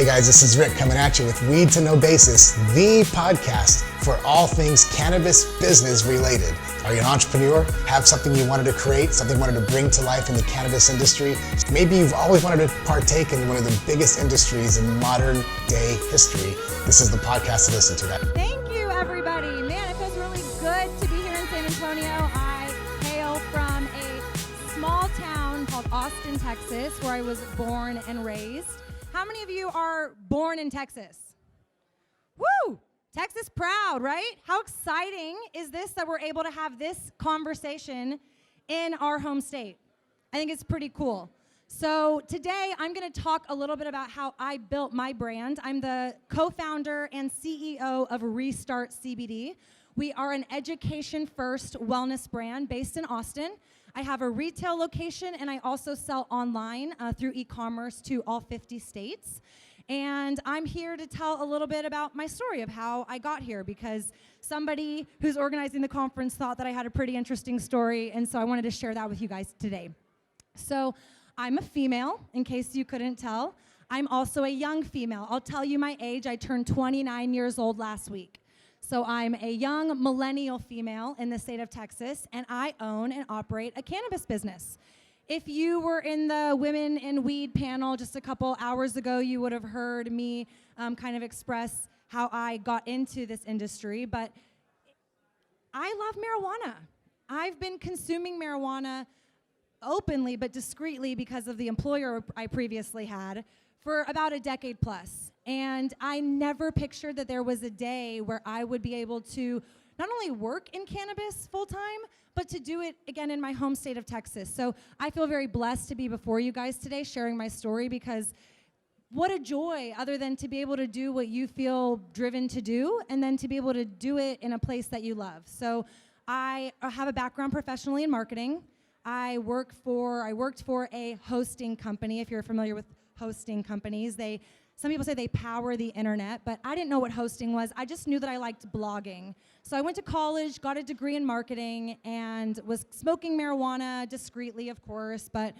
Hey guys, this is Rick coming at you with Weed to No Basis, the podcast for all things cannabis business related. Are you an entrepreneur? Have something you wanted to create, something you wanted to bring to life in the cannabis industry? Maybe you've always wanted to partake in one of the biggest industries in modern day history. This is the podcast to listen to. Thank you, everybody. Man, it feels really good to be here in San Antonio. I hail from a small town called Austin, Texas, where I was born and raised. How many of you are born in Texas? Woo! Texas proud, right? How exciting is this that we're able to have this conversation in our home state? I think it's pretty cool. So today I'm going to talk a little bit about how I built my brand. I'm the co-founder and CEO of ReStart CBD. We are an education-first wellness brand based in Austin. I have a retail location, and I also sell online through e-commerce to all 50 states. And I'm here to tell a little bit about my story of how I got here, because somebody who's organizing the conference thought that I had a pretty interesting story, and so I wanted to share that with you guys today. So I'm a female, in case you couldn't tell. I'm also a young female. I'll tell you my age. I turned 29 years old last week. So I'm a young millennial female in the state of Texas, and I own and operate a cannabis business. If you were in the Women in Weed panel just a couple hours ago, you would have heard me kind of express how I got into this industry, but I love marijuana. I've been consuming marijuana openly but discreetly because of the employer I previously had for about a decade plus. And I never pictured that there was a day where I would be able to not only work in cannabis full-time, but to do it again in my home state of Texas. So I feel very blessed to be before you guys today sharing my story, because what a joy, other than to be able to do what you feel driven to do, and then to be able to do it in a place that you love. So I have a background professionally in marketing. I worked for a hosting company. If you're familiar with hosting companies, some people say they power the internet, but I didn't know what hosting was. I just knew that I liked blogging. So I went to college, got a degree in marketing, and was smoking marijuana discreetly, of course, but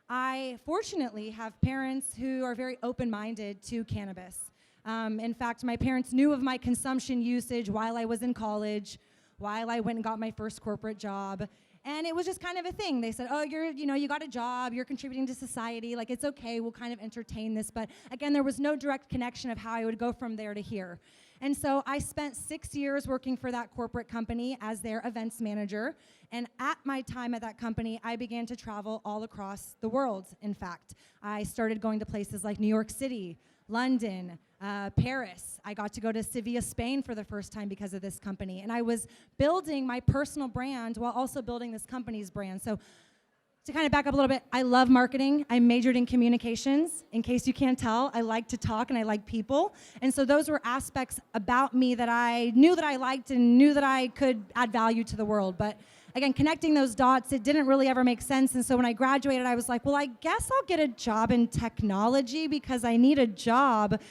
I fortunately have parents who are very open-minded to cannabis. In fact, my parents knew of my consumption usage while I was in college, while I went and got my first corporate job. And it was just kind of a thing. They said, oh, you got a job, you're contributing to society, like it's okay, we'll kind of entertain this. But again, there was no direct connection of how I would go from there to here. And so I spent 6 years working for that corporate company as their events manager. And at my time at that company, I began to travel all across the world, in fact. I started going to places like New York City, London, Paris. I got to go to Sevilla, Spain for the first time because of this company. And I was building my personal brand while also building this company's brand. So to kind of back up a little bit, I love marketing. I majored in communications. In case you can't tell, I like to talk and I like people. And so those were aspects about me that I knew that I liked and knew that I could add value to the world. But again, connecting those dots, it didn't really ever make sense. And so when I graduated, I was like, well, I guess I'll get a job in technology because I need a job.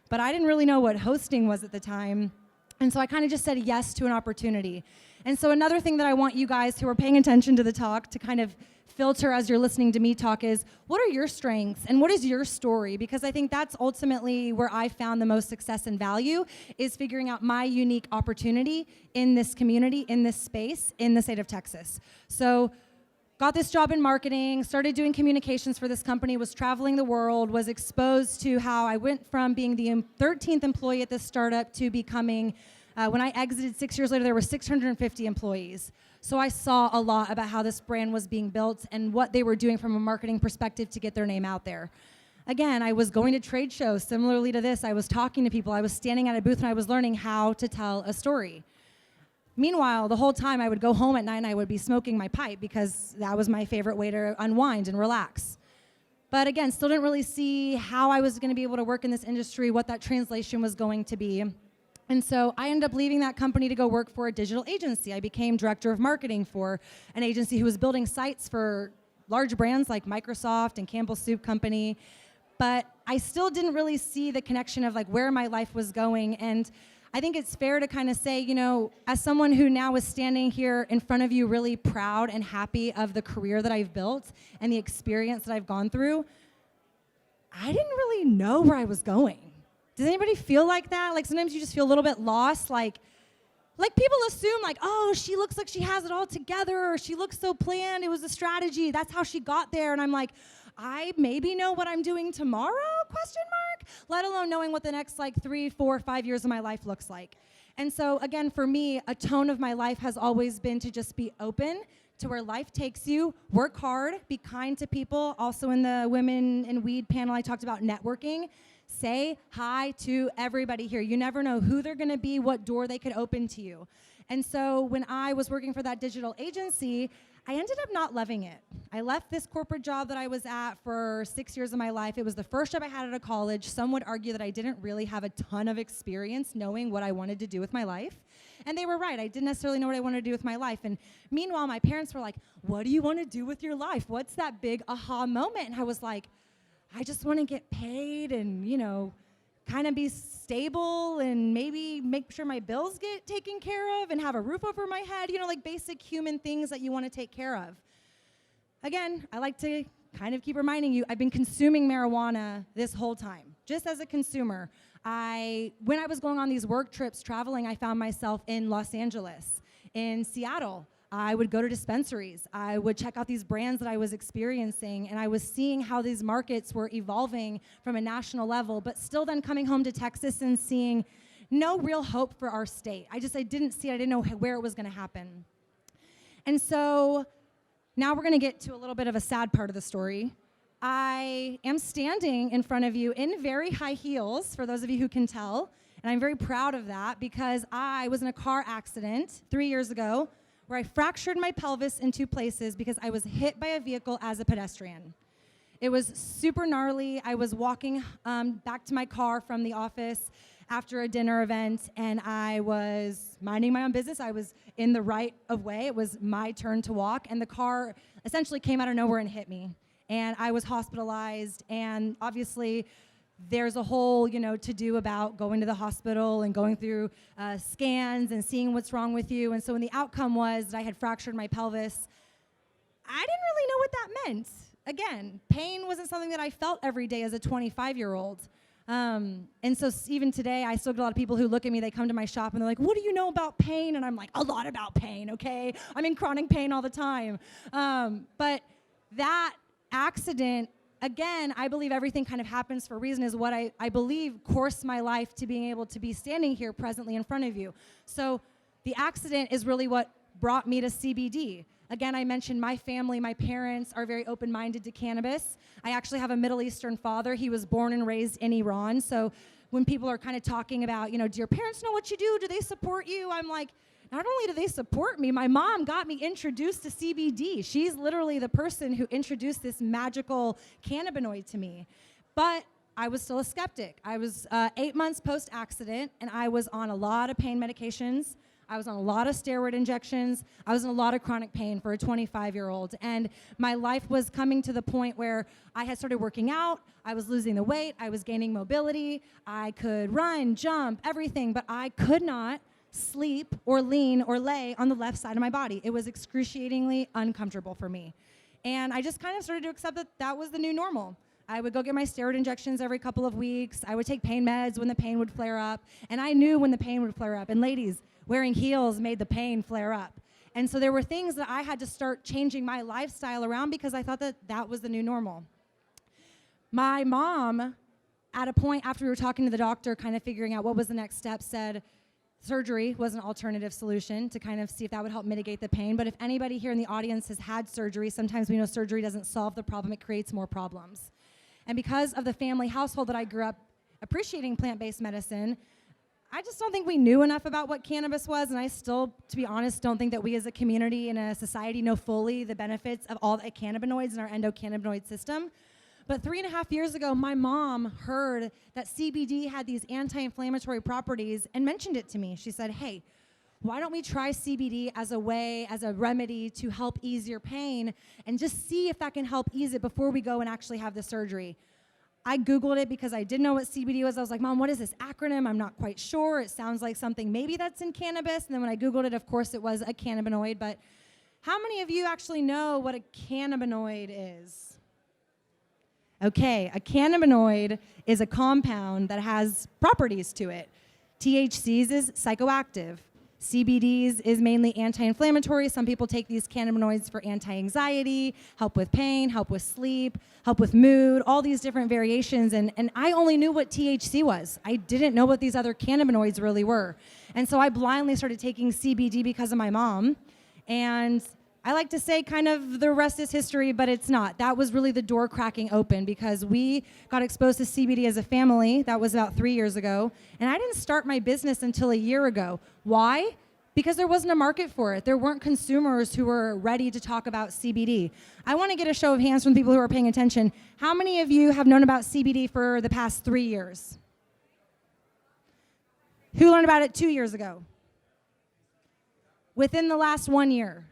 But I didn't really know what hosting was at the time. And so I kind of just said yes to an opportunity. And so another thing that I want you guys who are paying attention to the talk to kind of filter as you're listening to me talk is, what are your strengths and what is your story? Because I think that's ultimately where I found the most success and value, is figuring out my unique opportunity in this community, in this space, in the state of Texas. So got this job in marketing, started doing communications for this company, was traveling the world, was exposed to how I went from being the 13th employee at this startup to becoming, when I exited 6 years later, there were 650 employees. So I saw a lot about how this brand was being built and what they were doing from a marketing perspective to get their name out there. Again, I was going to trade shows similarly to this. I was talking to people. I was standing at a booth and I was learning how to tell a story. Meanwhile, the whole time I would go home at night and I would be smoking my pipe because that was my favorite way to unwind and relax. But again, still didn't really see how I was going to be able to work in this industry, what that translation was going to be. And so I ended up leaving that company to go work for a digital agency. I became director of marketing for an agency who was building sites for large brands like Microsoft and Campbell Soup Company. But I still didn't really see the connection of like where my life was going. And I think it's fair to kind of say, you know, as someone who now is standing here in front of you really proud and happy of the career that I've built and the experience that I've gone through, I didn't really know where I was going. Does anybody feel like that? Like sometimes you just feel a little bit lost, like people assume like, oh, she looks like she has it all together, or she looks so planned, it was a strategy, that's how she got there. And I'm like, I maybe know what I'm doing tomorrow, ? Let alone knowing what the next like 3, 4, 5 years of my life looks like. And so again, for me, a tone of my life has always been to just be open to where life takes you, work hard, be kind to people. Also in the Women in Weed panel, I talked about networking. Say hi to everybody here. You never know who they're gonna be, what door they could open to you. And so when I was working for that digital agency, I ended up not loving it. I left this corporate job that I was at for 6 years of my life. It was the first job I had out of college. Some would argue that I didn't really have a ton of experience knowing what I wanted to do with my life. And they were right. I didn't necessarily know what I wanted to do with my life. And meanwhile, my parents were like, what do you want to do with your life? What's that big aha moment? And I was like, I just want to get paid and, kind of be stable and maybe make sure my bills get taken care of and have a roof over my head, like basic human things that you want to take care of. Again, I like to kind of keep reminding you, I've been consuming marijuana this whole time, just as a consumer. When I was going on these work trips traveling, I found myself in Los Angeles, in Seattle. I would go to dispensaries. I would check out these brands that I was experiencing, and I was seeing how these markets were evolving from a national level, but still then coming home to Texas and seeing no real hope for our state. I didn't see it. I didn't know where it was going to happen. And so now we're going to get to a little bit of a sad part of the story. I am standing in front of you in very high heels, for those of you who can tell, and I'm very proud of that because I was in a car accident 3 years ago where I fractured my pelvis in 2 places because I was hit by a vehicle as a pedestrian. It was super gnarly. I was walking back to my car from the office after a dinner event, and I was minding my own business. I was in the right of way. It was my turn to walk, and the car essentially came out of nowhere and hit me. And I was hospitalized, and obviously there's a whole, to-do about going to the hospital and going through scans and seeing what's wrong with you. And so when the outcome was that I had fractured my pelvis, I didn't really know what that meant. Again, pain wasn't something that I felt every day as a 25-year-old. And so even today, I still get a lot of people who look at me, they come to my shop and they're like, what do you know about pain? And I'm like, a lot about pain, okay? I'm in chronic pain all the time. But that accident, again, I believe everything kind of happens for a reason, is what I believe coursed my life to being able to be standing here presently in front of you. So the accident is really what brought me to CBD. Again, I mentioned my family, my parents are very open-minded to cannabis. I actually have a Middle Eastern father. He was born and raised in Iran. So when people are kind of talking about, do your parents know what you do? Do they support you? I'm like, not only do they support me, my mom got me introduced to CBD. She's literally the person who introduced this magical cannabinoid to me. But I was still a skeptic. I was 8 months post-accident, and I was on a lot of pain medications. I was on a lot of steroid injections. I was in a lot of chronic pain for a 25-year-old. And my life was coming to the point where I had started working out. I was losing the weight. I was gaining mobility. I could run, jump, everything. But I could not sleep or lean or lay on the left side of my body. It was excruciatingly uncomfortable for me. And I just kind of started to accept that that was the new normal. I would go get my steroid injections every couple of weeks. I would take pain meds when the pain would flare up. And I knew when the pain would flare up. And ladies, wearing heels made the pain flare up. And so there were things that I had to start changing my lifestyle around because I thought that that was the new normal. My mom, at a point after we were talking to the doctor, kind of figuring out what was the next step, said surgery was an alternative solution to kind of see if that would help mitigate the pain. But if anybody here in the audience has had surgery, sometimes we know surgery doesn't solve the problem, it creates more problems. And because of the family household that I grew up appreciating plant-based medicine, I just don't think we knew enough about what cannabis was, and I still, to be honest, don't think that we as a community and a society know fully the benefits of all the cannabinoids in our endocannabinoid system. But 3.5 years ago, my mom heard that CBD had these anti-inflammatory properties and mentioned it to me. She said, hey, why don't we try CBD as a way, as a remedy to help ease your pain and just see if that can help ease it before we go and actually have the surgery. I Googled it because I didn't know what CBD was. I was like, Mom, what is this acronym? I'm not quite sure. It sounds like something maybe that's in cannabis. And then when I Googled it, of course, it was a cannabinoid. But how many of you actually know what a cannabinoid is? Okay, a cannabinoid is a compound that has properties to it. THCs is psychoactive. CBDs is mainly anti-inflammatory. Some people take these cannabinoids for anti-anxiety, help with pain, help with sleep, help with mood, all these different variations. And I only knew what THC was. I didn't know what these other cannabinoids really were. And so I blindly started taking CBD because of my mom. And I like to say kind of the rest is history, but it's not. That was really the door cracking open because we got exposed to CBD as a family. That was about 3 years ago. And I didn't start my business until a year ago. Why? Because there wasn't a market for it. There weren't consumers who were ready to talk about CBD. I want to get a show of hands from people who are paying attention. How many of you have known about CBD for the past 3 years? Who learned about it 2 years ago? Within the last 1 year.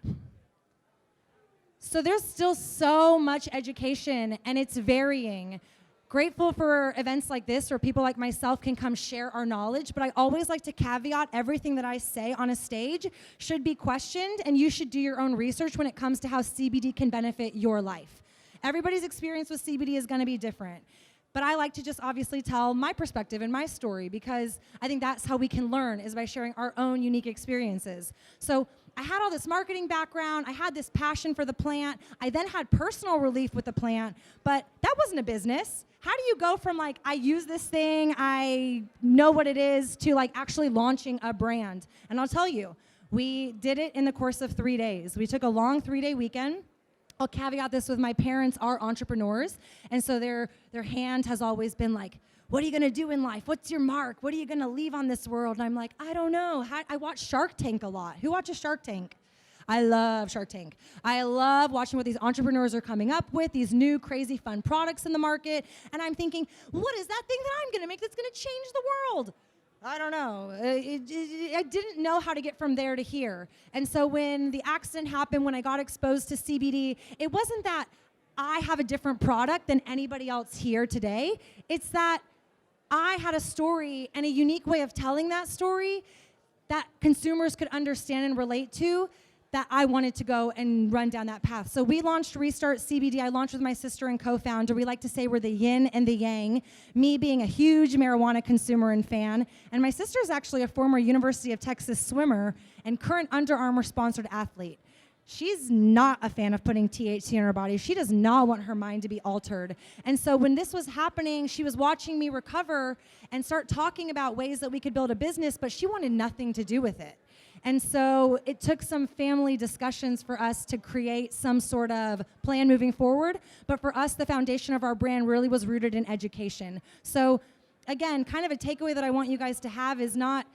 So there's still so much education, and it's varying. Grateful for events like this where people like myself can come share our knowledge, but I always like to caveat everything that I say on a stage should be questioned, and you should do your own research when it comes to how CBD can benefit your life. Everybody's experience with CBD is going to be different. But I like to just obviously tell my perspective and my story because I think that's how we can learn, is by sharing our own unique experiences. So I had all this marketing background. I had this passion for the plant. I then had personal relief with the plant, but that wasn't a business. How do you go from like, I use this thing, I know what it is, to like actually launching a brand? And I'll tell you, we did it in the course of 3 days. We took a long 3-day weekend. I'll caveat this with my parents are entrepreneurs, and so their hand has always been like, what are you gonna do in life? What's your mark? What are you gonna leave on this world? And I'm like, I don't know. I watch Shark Tank a lot. Who watches Shark Tank? I love Shark Tank. I love watching what these entrepreneurs are coming up with, these new crazy fun products in the market, and I'm thinking, what is that thing that I'm gonna make that's gonna change the world? I don't know. I didn't know how to get from there to here. And so when the accident happened, when I got exposed to CBD, it wasn't that I have a different product than anybody else here today. It's that I had a story and a unique way of telling that story that consumers could understand and relate to, that I wanted to go and run down that path. So we launched ReStart CBD. I launched with my sister and co-founder. We like to say we're the yin and the yang, me being a huge marijuana consumer and fan. And my sister is actually a former University of Texas swimmer and current Under Armour sponsored athlete. She's not a fan of putting THC in her body. She does not want her mind to be altered. And so when this was happening, she was watching me recover and start talking about ways that we could build a business, but she wanted nothing to do with it. And so it took some family discussions for us to create some sort of plan moving forward. But for us, the foundation of our brand really was rooted in education. So again, kind of a takeaway that I want you guys to have is not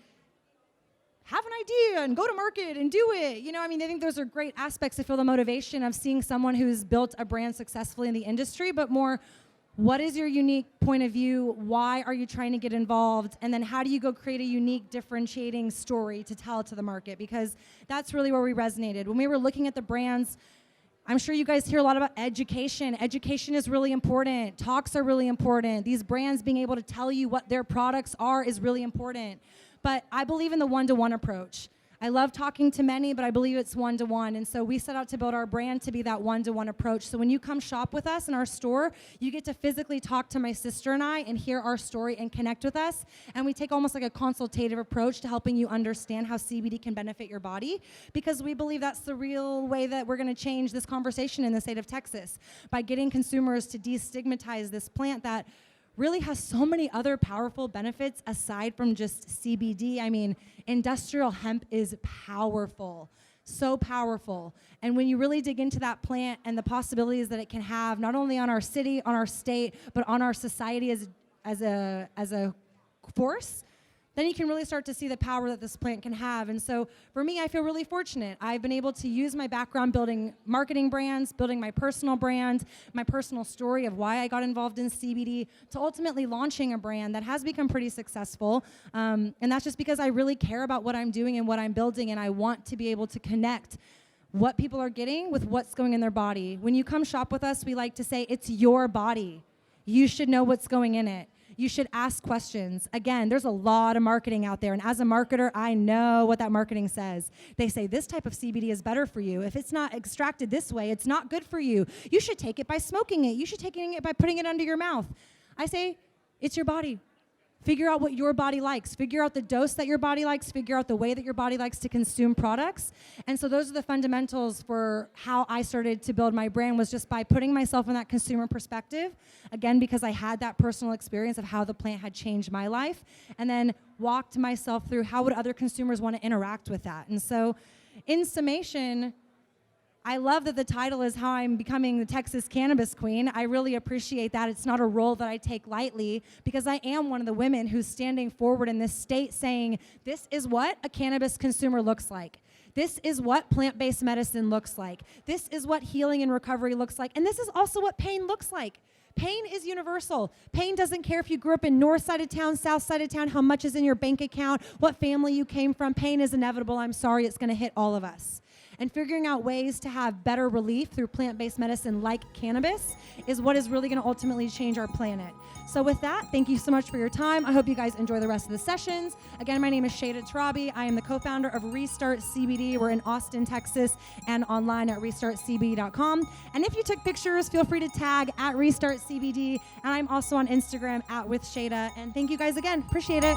have an idea and go to market and do it. You know, I mean, I think those are great aspects to feel the motivation of seeing someone who's built a brand successfully in the industry, but more, what is your unique point of view? Why are you trying to get involved? And then how do you go create a unique differentiating story to tell to the market? Because that's really where we resonated. When we were looking at the brands, I'm sure you guys hear a lot about education. Education is really important. Talks are really important. These brands being able to tell you what their products are is really important. But I believe in the one-to-one approach. I love talking to many, but I believe it's one-to-one. And so we set out to build our brand to be that one-to-one approach. So when you come shop with us in our store, you get to physically talk to my sister and I and hear our story and connect with us. And we take almost like a consultative approach to helping you understand how CBD can benefit your body, because we believe that's the real way that we're gonna change this conversation in the state of Texas, by getting consumers to destigmatize this plant that really has so many other powerful benefits aside from just CBD. I mean, industrial hemp is powerful, so powerful. And when you really dig into that plant and the possibilities that it can have, not only on our city, on our state, but on our society as a force, then you can really start to see the power that this plant can have. And so for me, I feel really fortunate. I've been able to use my background building marketing brands, building my personal brand, my personal story of why I got involved in CBD, to ultimately launching a brand that has become pretty successful. And that's just because I really care about what I'm doing and what I'm building, and I want to be able to connect what people are getting with what's going in their body. When you come shop with us, we like to say it's your body. You should know what's going in it. You should ask questions. Again, there's a lot of marketing out there, and as a marketer, I know what that marketing says. They say this type of CBD is better for you. If it's not extracted this way, it's not good for you. You should take it by smoking it. You should take it by putting it under your mouth. I say, it's your body. Figure out what your body likes. Figure out the dose that your body likes. Figure out the way that your body likes to consume products. And so those are the fundamentals for how I started to build my brand, was just by putting myself in that consumer perspective. Again, because I had that personal experience of how the plant had changed my life, and then walked myself through how would other consumers want to interact with that. And so in summation, I love that the title is how I'm becoming the Texas Cannabis Queen. I really appreciate that. It's not a role that I take lightly, because I am one of the women who's standing forward in this state saying, this is what a cannabis consumer looks like. This is what plant-based medicine looks like. This is what healing and recovery looks like. And this is also what pain looks like. Pain is universal. Pain doesn't care if you grew up in north side of town, south side of town, how much is in your bank account, what family you came from. Pain is inevitable. I'm sorry, it's going to hit all of us. And figuring out ways to have better relief through plant-based medicine like cannabis is what is really going to ultimately change our planet. So with that, thank you so much for your time. I hope you guys enjoy the rest of the sessions. Again, my name is Shayda Torabi. I am the co-founder of ReStart CBD. We're in Austin, Texas, and online at restartcbd.com. And if you took pictures, feel free to tag at ReStart CBD. And I'm also on Instagram at with Shayda. And thank you guys again. Appreciate it.